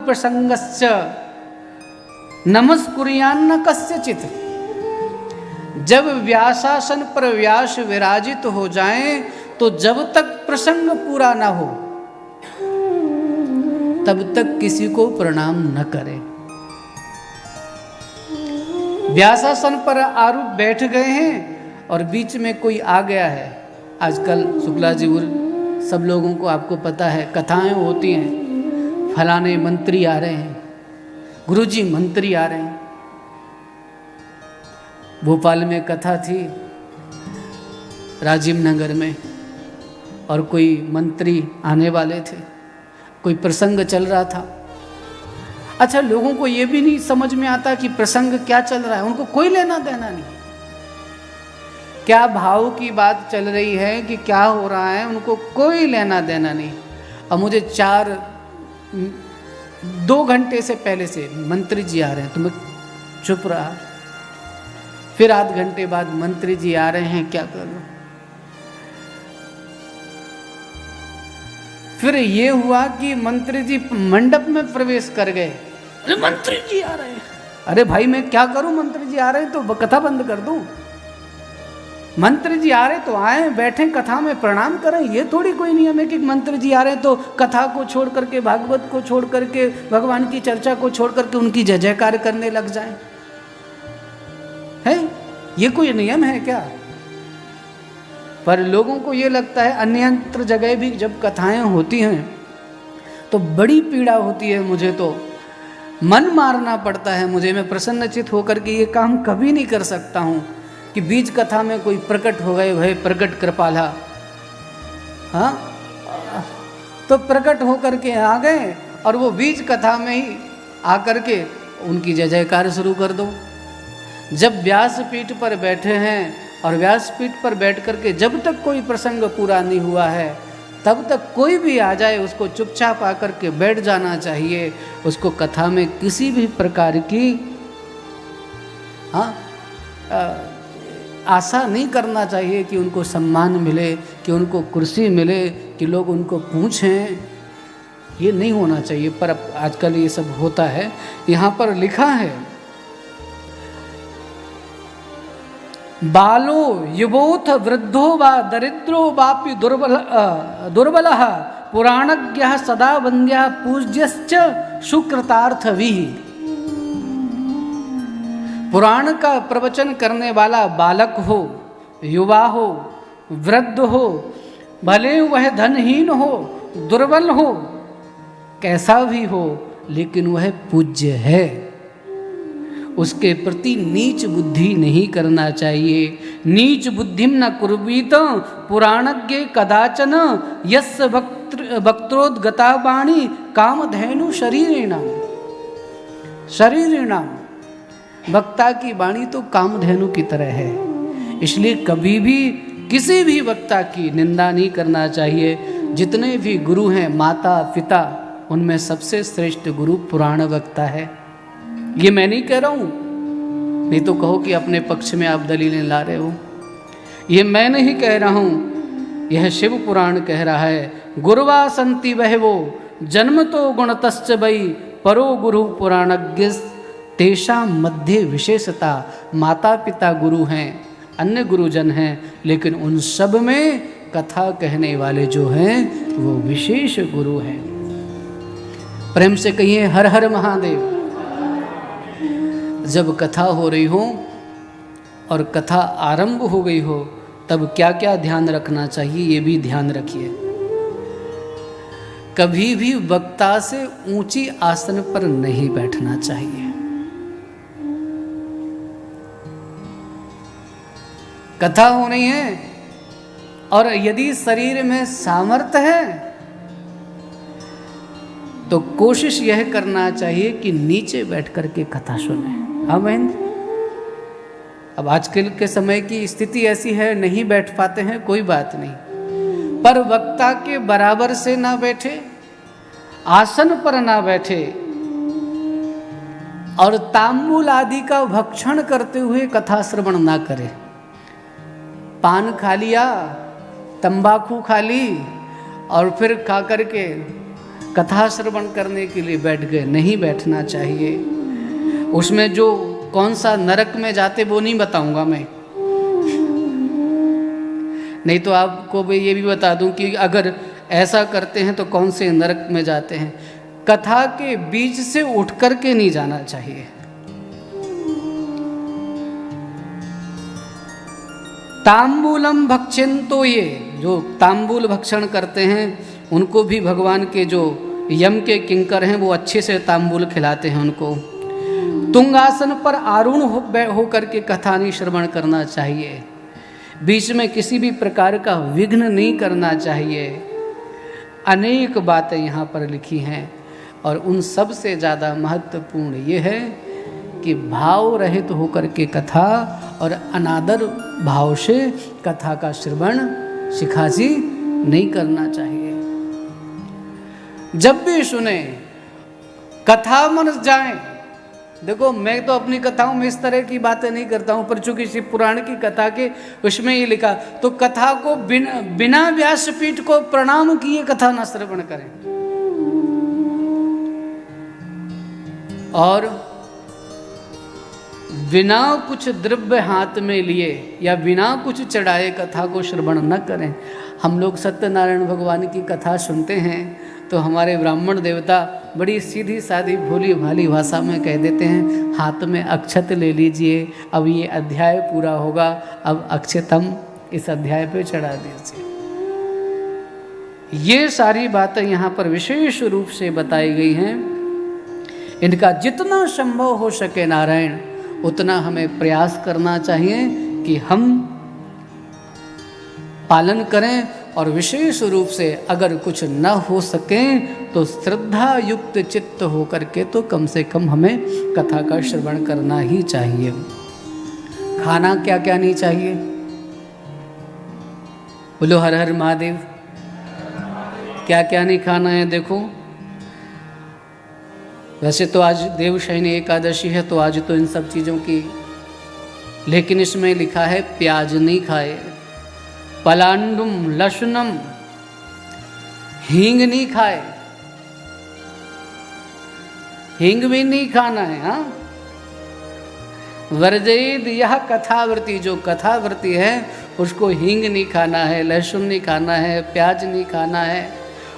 प्रसंगस्य नमस्कुर्यान्न कस्यचित्। जब व्यासासन पर व्यास विराजित हो जाएं तो जब तक प्रसंग पूरा ना हो तब तक किसी को प्रणाम न करें। व्यासासन पर आरूढ़ बैठ गए हैं और बीच में कोई आ गया है। आजकल शुक्ला जी सब लोगों को आपको पता है कथाएं होती हैं, फलाने मंत्री आ रहे हैं, गुरुजी मंत्री आ रहे हैं। भोपाल में कथा थी राजीव नगर में, और कोई मंत्री आने वाले थे, कोई प्रसंग चल रहा था। अच्छा, लोगों को ये भी नहीं समझ में आता कि प्रसंग क्या चल रहा है, उनको कोई लेना देना नहीं। क्या भाव की बात चल रही है कि क्या हो रहा है, उनको कोई लेना देना नहीं। अब मुझे 2 घंटे से पहले से मंत्री जी आ रहे हैं तो मैं चुप रहा। फिर आध घंटे बाद मंत्री जी आ रहे हैं, क्या करूं। फिर ये हुआ कि मंत्री जी मंडप में प्रवेश कर गए। अरे मंत्री जी आ रहे हैं, अरे भाई मैं क्या करूं, मंत्री जी आ रहे हैं तो कथा बंद कर दूं। मंत्री जी आ रहे तो आए, बैठे, कथा में प्रणाम करें। ये थोड़ी कोई नियम है कि मंत्री जी आ रहे हैं तो कथा को छोड़ करके, भागवत को छोड़ करके, भगवान की चर्चा को छोड़ करके उनकी जय जयकार करने लग जाएं। है ये कोई नियम है क्या? पर लोगों को ये लगता है अन्यत्र जगह भी जब कथाएं होती हैं तो बड़ी पीड़ा होती है। मुझे तो मन मारना पड़ता है मुझे। मैं प्रसन्नचित होकर के ये काम कभी नहीं कर सकता हूँ कि बीच कथा में कोई प्रकट हो गए, वह प्रकट कृपाला, हाँ, तो प्रकट होकर के आ गए और वो बीच कथा में ही आकर के उनकी जय जयकार शुरू कर दो। जब व्यासपीठ पर बैठे हैं और व्यासपीठ पर बैठ करके जब तक कोई प्रसंग पूरा नहीं हुआ है तब तक कोई भी आ जाए उसको चुपचाप आकर के बैठ जाना चाहिए। उसको कथा में किसी भी प्रकार की आशा नहीं करना चाहिए कि उनको सम्मान मिले, कि उनको कुर्सी मिले, कि लोग उनको पूछें। ये नहीं होना चाहिए, पर आजकल ये सब होता है। यहाँ पर लिखा है बालो युवोथ वृद्धो वा दरिद्रो वापि दुर्बलः पुराणज्ञः सदा वन्द्यः पूज्यश्च सुकृतार्थविः। पुराण का प्रवचन करने वाला बालक हो, युवा हो, वृद्ध हो, भले वह धनहीन हो, दुर्बल हो, कैसा भी हो, लेकिन वह पूज्य है। उसके प्रति नीच बुद्धि नहीं करना चाहिए। नीच बुद्धिम न कुर्वीत पुराणज्ञ कदाचन यस्य वक्त्रोद्गता वाणी कामधेनु शरीरेणाम। शरीरेणाम, वक्ता की वाणी तो कामधेनु की तरह है। इसलिए कभी भी किसी भी वक्ता की निंदा नहीं करना चाहिए। जितने भी गुरु हैं, माता पिता, उनमें सबसे श्रेष्ठ गुरु पुराण वक्ता है। ये मैं नहीं कह रहा हूं, नहीं तो कहो कि अपने पक्ष में आप दलीलें ला रहे हो। ये मैं नहीं कह रहा हूं, यह शिव पुराण कह रहा है। गुरुवा संति वह वो जन्म तो गुणतश्च वै परो गुरु पुराणज्ञ तेषा मध्य विशेषता। माता पिता गुरु हैं, अन्य गुरुजन हैं, लेकिन उन सब में कथा कहने वाले जो हैं वो विशेष गुरु हैं। प्रेम से कहिए हर हर महादेव। जब कथा हो रही हो और कथा आरंभ हो गई हो तब क्या क्या ध्यान रखना चाहिए ये भी ध्यान रखिए। कभी भी वक्ता से ऊंची आसन पर नहीं बैठना चाहिए। कथा हो रही है और यदि शरीर में सामर्थ्य है तो कोशिश यह करना चाहिए कि नीचे बैठ करके कथा सुने। हाँ महेंद्र, अब आजकल के समय की स्थिति ऐसी है, नहीं बैठ पाते हैं, कोई बात नहीं, पर वक्ता के बराबर से ना बैठे, आसन पर ना बैठे और तांबूल आदि का भक्षण करते हुए कथा श्रवण ना करे। पान खा लिया, तंबाकू खा ली और फिर खा करके कथा श्रवण करने के लिए बैठ गए, नहीं बैठना चाहिए। उसमें जो कौन सा नरक में जाते वो नहीं बताऊंगा मैं, नहीं तो आपको भी ये भी बता दूं कि अगर ऐसा करते हैं तो कौन से नरक में जाते हैं। कथा के बीच से उठ करके नहीं जाना चाहिए। तांबूलम भक्षण, तो ये जो तांबूल भक्षण करते हैं उनको भी भगवान के जो यम के किंकर हैं वो अच्छे से तांबूल खिलाते हैं उनको। तुंगासन पर आरूढ़ हो करके कथा नहीं श्रवण करना चाहिए। बीच में किसी भी प्रकार का विघ्न नहीं करना चाहिए। अनेक बातें यहाँ पर लिखी हैं और उन सब से ज़्यादा महत्वपूर्ण ये है कि भाव रहित होकर के कथा और अनादर भाव से कथा का श्रवण शिखाजी नहीं करना चाहिए। जब भी सुने कथा मन जाए। देखो मैं तो अपनी कथाओं में इस तरह की बातें नहीं करता हूं, पर चूंकि शिव पुराण की कथा के उसमें ये लिखा, तो कथा को बिना व्यासपीठ को प्रणाम किए कथा न श्रवण करें और बिना कुछ द्रव्य हाथ में लिए या बिना कुछ चढ़ाए कथा को श्रवण न करें। हम लोग सत्यनारायण भगवान की कथा सुनते हैं तो हमारे ब्राह्मण देवता बड़ी सीधी सादी भोली भाली भाषा में कह देते हैं, हाथ में अक्षत ले लीजिए, अब ये अध्याय पूरा होगा, अब अक्षतम इस अध्याय पे चढ़ा दीजिए। ये सारी बातें यहाँ पर विशेष रूप से बताई गई हैं। इनका जितना संभव हो सके नारायण उतना हमें प्रयास करना चाहिए कि हम पालन करें, और विशेष रूप से अगर कुछ न हो सके तो श्रद्धा युक्त चित्त होकर के तो कम से कम हमें कथा का श्रवण करना ही चाहिए। खाना क्या क्या नहीं चाहिए? बोलो हर हर महादेव। क्या क्या नहीं खाना है? देखो वैसे तो आज देवशयनी एकादशी है तो आज तो इन सब चीज़ों की, लेकिन इसमें लिखा है प्याज नहीं खाए, पलांडुम लशुनम, हींग नहीं खाए, हींग भी नहीं खाना है। हाँ, वर्जेद यह कथावृत्ति, जो कथावृत्ति है उसको हींग नहीं खाना है, लहसुन नहीं खाना है, प्याज नहीं खाना है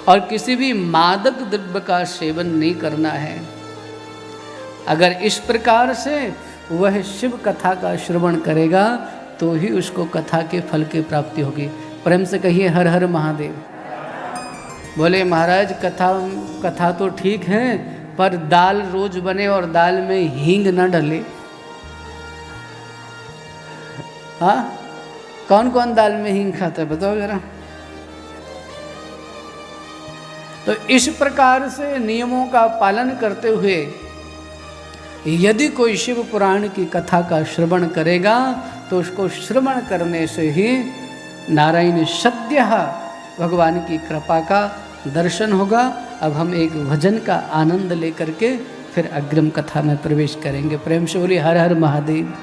और किसी भी मादक द्रव्य का सेवन नहीं करना है। अगर इस प्रकार से वह शिव कथा का श्रवण करेगा तो ही उसको कथा के फल की प्राप्ति होगी। प्रेम से कहिए हर हर महादेव। बोले महाराज कथा तो ठीक है, पर दाल रोज बने और दाल में हींग न डले। हाँ, कौन कौन दाल में हींग खाता है बताओ जरा। तो इस प्रकार से नियमों का पालन करते हुए यदि कोई शिव पुराण की कथा का श्रवण करेगा तो उसको श्रवण करने से ही नारायण सद्य भगवान की कृपा का दर्शन होगा। अब हम एक भजन का आनंद लेकर के फिर अग्रिम कथा में प्रवेश करेंगे। प्रेम से बोलिए हर हर महादेव।